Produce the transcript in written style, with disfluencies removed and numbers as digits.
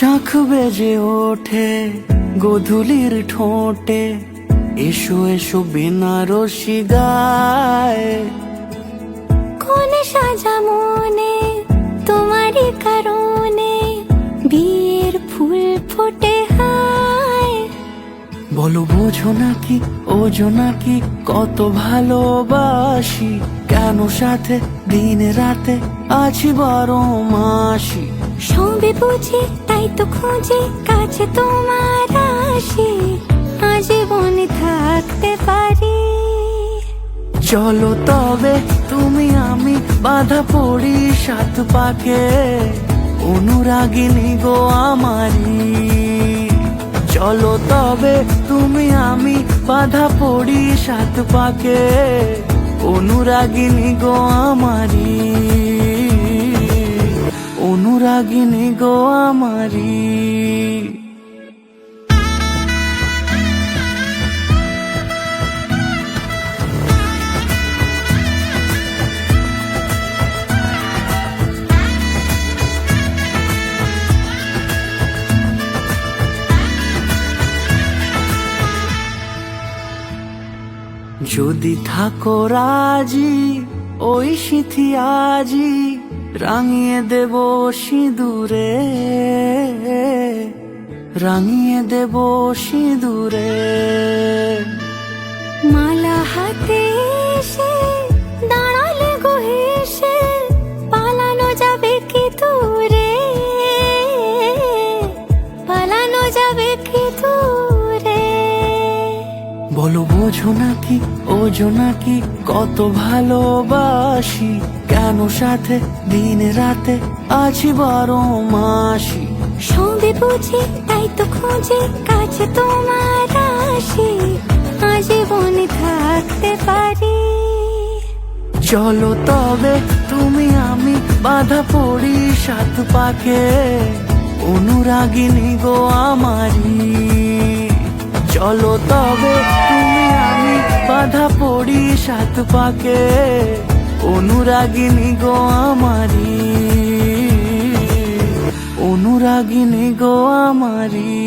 শাঁখ বেজে ওঠে গোধূলির ঠোঁটে, এসো এসো বেনারসি গায়। কোনে সাজা মনে তোমারই কারণে, বিয়ের ফুল ফোটে হায়। বলো বোঝো নাকি ওজো নাকি কত ভালোবাসি, কেন সাথে দিনে রাতে আছি 12 মাসি। সবে বুঝি তাই তো খুঁজে কাছে তোমার আসি, আজীবনে থাকতে পারি। চলো তবে তুমি আমি বাধা পড়ি 7 পাকে, অনুরাগিনী গো আমারি। চলো তবে তুমি আমি বাধা পড়ি 7 পাকে, অনুরাগিনী গো আমারি, অনুরাগিনী গো আমারি। যদি থাকো রাজি ওই সিঁথি আজি, রাঙিয়ে দেব সিঁদুরে, রাঙিয়ে দেব সিঁদুরে। মালা হাতে এসে দাঁড়ালে গো হেসে, পালানো যাবে কি দূরে, পালানো যাবে কি দূরে। বলো বোঝো নাকি ওজো নাকি কত ভালোবাসি, কেন সাথে দিনে রাতে আছি 12 মাসি। সবে বুঝি তাই তো খুঁজে কাছে তোমার আসি, আজীবনে থাকতে পারি। চলো তবে তুমি আমি বাধা পড়ি 7 পাকে, অনুরাগিনী গো আমারি। চলো তবে তুমি আমি বাধা পড়ি 7 পাকে, অনুরাগিনী গো আমারি, অনুরাগিনী গো আমারি।